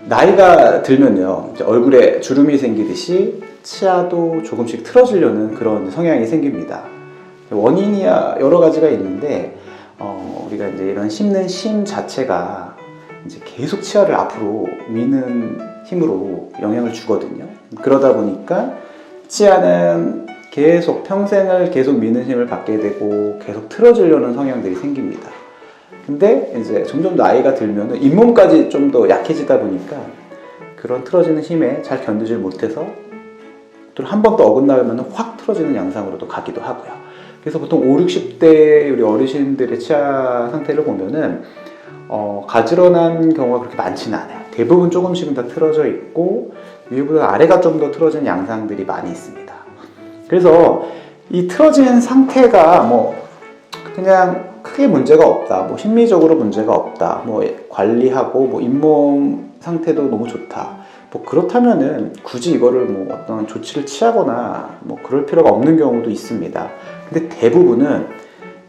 나이가 들면요, 이제 얼굴에 주름이 생기듯이 치아도 조금씩 틀어지려는 그런 성향이 생깁니다. 원인이 여러 가지가 있는데, 우리가 이제 이런 씹는 심 자체가 이제 계속 치아를 앞으로 미는 힘으로 영향을 주거든요. 그러다 보니까 치아는 계속 평생을 계속 미는 힘을 받게 되고 계속 틀어지려는 성향들이 생깁니다. 근데 이제 점점 나이가 들면 잇몸까지 좀 더 약해지다 보니까 그런 틀어지는 힘에 잘 견디질 못해서 또 한 번 더 어긋나면 확 틀어지는 양상으로도 가기도 하고요. 그래서 보통 5, 60대 우리 어르신들의 치아 상태를 보면은 가지런한 경우가 그렇게 많지는 않아요. 대부분 조금씩은 다 틀어져 있고 위보다 아래가 좀 더 틀어진 양상들이 많이 있습니다. 그래서 이 틀어진 상태가 뭐 그냥 크게 문제가 없다, 뭐 심리적으로 문제가 없다, 뭐 관리하고 뭐 잇몸 상태도 너무 좋다, 뭐 그렇다면은 굳이 이거를 뭐 어떤 조치를 취하거나 뭐 그럴 필요가 없는 경우도 있습니다. 근데 대부분은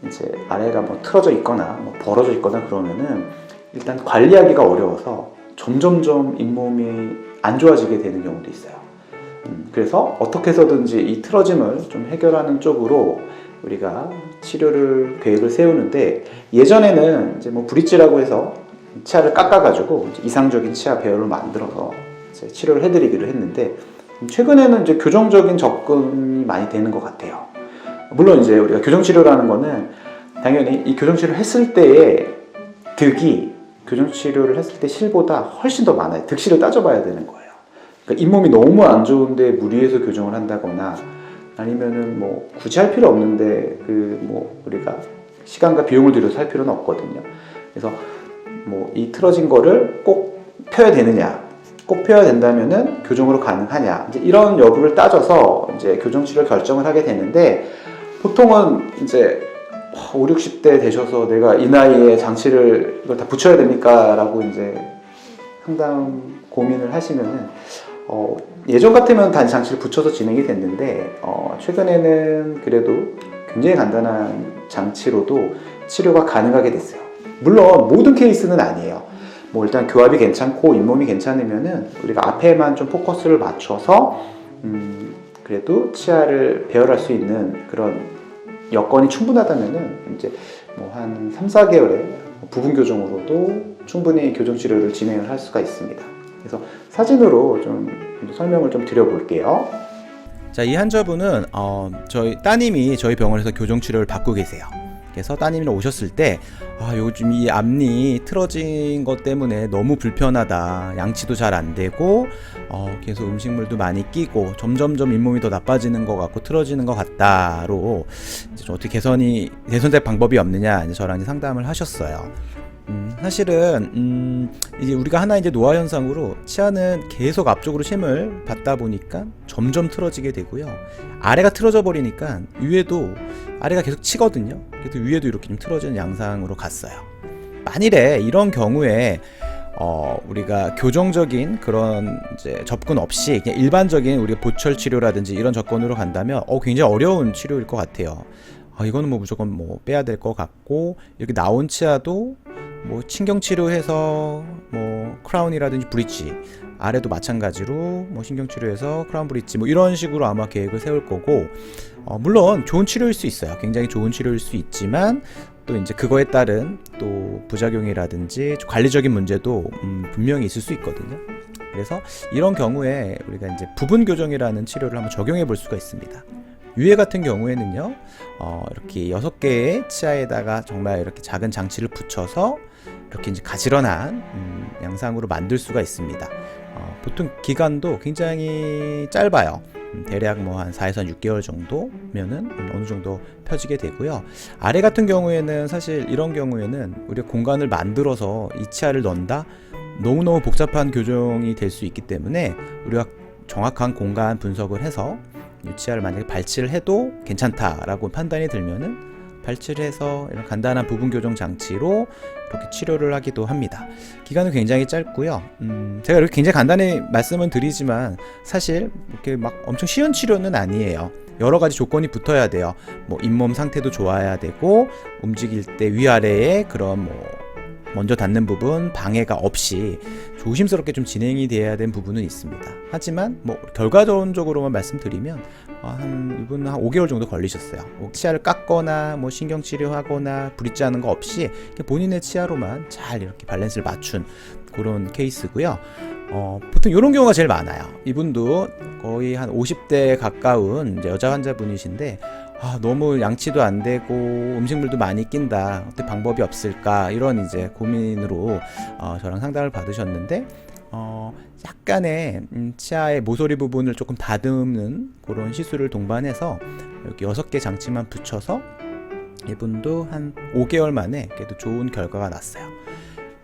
이제 아래가 뭐 틀어져 있거나 뭐 벌어져 있거나 그러면은 일단 관리하기가 어려워서 점점점 잇몸이 안 좋아지게 되는 경우도 있어요. 그래서 어떻게 해서든지 이 틀어짐을 좀 해결하는 쪽으로 우리가 계획을 세우는데, 예전에는 이제 뭐 브릿지라고 해서 치아를 깎아가지고 이상적인 치아 배열을 만들어서 이제 치료를 해드리기로 했는데, 최근에는 이제 교정적인 접근이 많이 되는 것 같아요. 물론 이제 우리가 교정치료라는 거는 당연히 이 교정치료를 했을 때의 득이 교정치료를 했을 때 실보다 훨씬 더 많아요. 득실을 따져봐야 되는 거예요. 그러니까 잇몸이 너무 안 좋은데 무리해서 교정을 한다거나 아니면은 뭐 굳이 할 필요 없는데 뭐 우리가 시간과 비용을 들여서 할 필요는 없거든요. 그래서 뭐 이 틀어진 거를 꼭 펴야 되느냐, 꼭 펴야 된다면은 교정으로 가능하냐, 이제 이런 여부를 따져서 이제 교정 치료를 결정을 하게 되는데, 보통은 이제 5, 60대 되셔서 내가 이 나이에 장치를 이걸 다 붙여야 됩니까? 라고 이제 상담 고민을 하시면은 예전 같으면 단 장치를 붙여서 진행이 됐는데 최근에는 그래도 굉장히 간단한 장치로도 치료가 가능하게 됐어요. 물론 모든 케이스는 아니에요. 뭐 일단 교합이 괜찮고 잇몸이 괜찮으면은 우리가 앞에만 좀 포커스를 맞춰서 그래도 치아를 배열할 수 있는 그런 여건이 충분하다면은 이제 뭐 한 3, 4개월에 부분 교정으로도 충분히 교정 치료를 진행을 할 수가 있습니다. 그래서 사진으로 좀 설명을 좀 드려볼게요. 자, 이 환자분은 저희 따님이 저희 병원에서 교정 치료를 받고 계세요. 그래서 따님이랑 오셨을 때 요즘 이 앞니 틀어진 것 때문에 너무 불편하다, 양치도 잘 안 되고 계속 음식물도 많이 끼고 점점점 잇몸이 더 나빠지는 것 같고 틀어지는 것 같다로 이제 좀 어떻게 개선될 방법이 없느냐 이제 저랑 상담을 하셨어요. 사실은 이제 우리가 하나 이제 노화 현상으로 치아는 계속 앞쪽으로 힘을 받다 보니까 점점 틀어지게 되고요. 아래가 틀어져 버리니까 위에도 아래가 계속 치거든요. 그래서 위에도 이렇게 좀 틀어지는 양상으로 갔어요. 만일에 이런 경우에 우리가 교정적인 그런 이제 접근 없이 그냥 일반적인 우리가 보철 치료라든지 이런 접근으로 간다면 굉장히 어려운 치료일 것 같아요. 이거는 뭐 무조건 뭐 빼야 될 것 같고, 이렇게 나온 치아도 뭐 신경치료해서 뭐 크라운이라든지 브릿지, 아래도 마찬가지로 뭐 신경치료해서 크라운 브릿지 뭐 이런 식으로 아마 계획을 세울 거고, 물론 좋은 치료일 수 있어요. 굉장히 좋은 치료일 수 있지만 또 이제 그거에 따른 또 부작용이라든지 관리적인 문제도 분명히 있을 수 있거든요. 그래서 이런 경우에 우리가 이제 부분 교정이라는 치료를 한번 적용해 볼 수가 있습니다. 위에 같은 경우에는요, 이렇게 6개의 치아에다가 정말 이렇게 작은 장치를 붙여서 이렇게 이제 가지런한 양상으로 만들 수가 있습니다. 보통 기간도 굉장히 짧아요. 대략 뭐 한 4에서 6개월 정도면은 어느 정도 펴지게 되고요. 아래 같은 경우에는 사실 이런 경우에는 우리가 공간을 만들어서 이 치아를 넣는다? 너무너무 복잡한 교정이 될 수 있기 때문에 우리가 정확한 공간 분석을 해서 이 치아를 만약에 발치를 해도 괜찮다라고 판단이 들면은 발치를 해서 이런 간단한 부분 교정 장치로 이렇게 치료를 하기도 합니다. 기간은 굉장히 짧고요. 제가 이렇게 굉장히 간단히 말씀은 드리지만 사실 이렇게 막 엄청 쉬운 치료는 아니에요. 여러 가지 조건이 붙어야 돼요. 뭐 잇몸 상태도 좋아야 되고, 움직일 때 위아래에 그런 먼저 닿는 부분 방해가 없이 조심스럽게 좀 진행이 돼야 되는 부분은 있습니다. 하지만 결과론적으로만 말씀드리면 이분은 한 5개월 정도 걸리셨어요. 치아를 깎거나 신경 치료하거나 브릿지 하는 거 없이 본인의 치아로만 잘 이렇게 밸런스를 맞춘 그런 케이스고요. 보통 이런 경우가 제일 많아요. 이분도 거의 한 50대 가까운 이제 여자 환자분이신데 너무 양치도 안 되고 음식물도 많이 낀다. 어떻게 방법이 없을까? 이런 이제 고민으로 저랑 상담을 받으셨는데 약간의 치아의 모서리 부분을 조금 다듬는 그런 시술을 동반해서 여기 6개 장치만 붙여서 이분도 한 5개월 만에 그래도 좋은 결과가 났어요.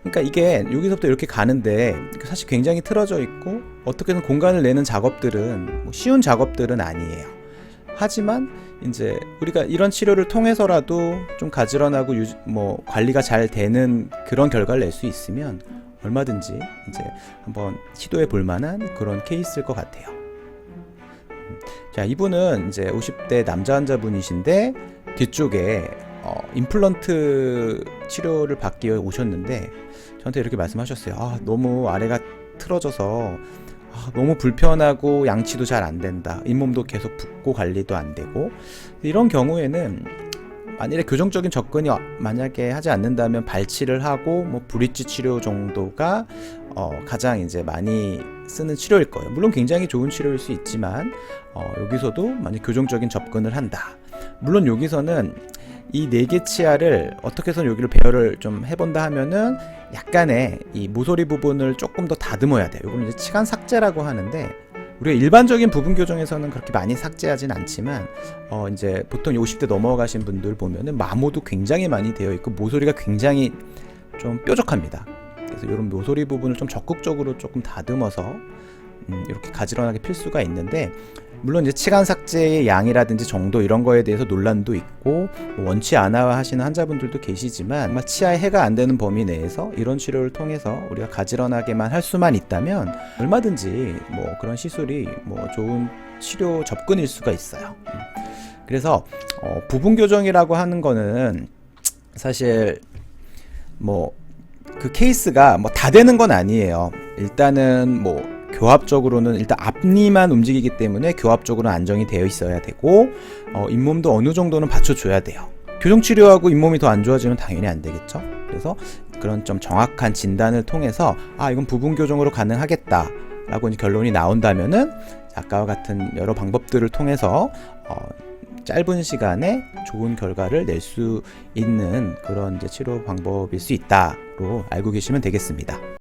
그러니까 이게 여기서부터 이렇게 가는데 사실 굉장히 틀어져 있고 어떻게든 공간을 내는 작업들은 쉬운 작업들은 아니에요. 하지만 이제 우리가 이런 치료를 통해서라도 좀 가지런하고 관리가 잘 되는 그런 결과를 낼 수 있으면 얼마든지 이제 한번 시도해 볼 만한 그런 케이스일 것 같아요. 자, 이분은 이제 50대 남자 환자분이신데 뒤쪽에 임플란트 치료를 받기 위해 오셨는데 저한테 이렇게 말씀하셨어요. 너무 아래가 틀어져서 너무 불편하고 양치도 잘 안 된다. 잇몸도 계속 붓고 관리도 안 되고. 이런 경우에는 만일에 교정적인 접근이 만약에 하지 않는다면 발치를 하고 브릿지 치료 정도가 가장 이제 많이 쓰는 치료일 거예요. 물론 굉장히 좋은 치료일 수 있지만 여기서도 만약 교정적인 접근을 한다. 물론 여기서는 이 4개 치아를 어떻게 해서 여기를 배열을 좀 해본다 하면은 약간의 이 모서리 부분을 조금 더 다듬어야 돼요. 이건 이제 치간 삭제라고 하는데 우리가 일반적인 부분 교정에서는 그렇게 많이 삭제하진 않지만 이제 보통 50대 넘어가신 분들 보면은 마모도 굉장히 많이 되어 있고 모서리가 굉장히 좀 뾰족합니다. 그래서 이런 모서리 부분을 좀 적극적으로 조금 다듬어서 이렇게 가지런하게 필 수가 있는데 물론 이제 치간 삭제의 양이라든지 정도 이런 거에 대해서 논란도 있고 원치 않아 하시는 환자분들도 계시지만 치아에 해가 안 되는 범위 내에서 이런 치료를 통해서 우리가 가지런하게만 할 수만 있다면 얼마든지 그런 시술이 좋은 치료 접근일 수가 있어요. 그래서 부분 교정이라고 하는 거는 사실 그 케이스가 다 되는 건 아니에요. 일단은 교합적으로는 일단 앞니만 움직이기 때문에 교합적으로는 안정이 되어 있어야 되고 잇몸도 어느 정도는 받쳐줘야 돼요. 교정치료하고 잇몸이 더 안 좋아지면 당연히 안 되겠죠. 그래서 그런 좀 정확한 진단을 통해서 이건 부분 교정으로 가능하겠다 라고 이제 결론이 나온다면은 아까와 같은 여러 방법들을 통해서 짧은 시간에 좋은 결과를 낼 수 있는 그런 이제 치료 방법일 수 있다로 알고 계시면 되겠습니다.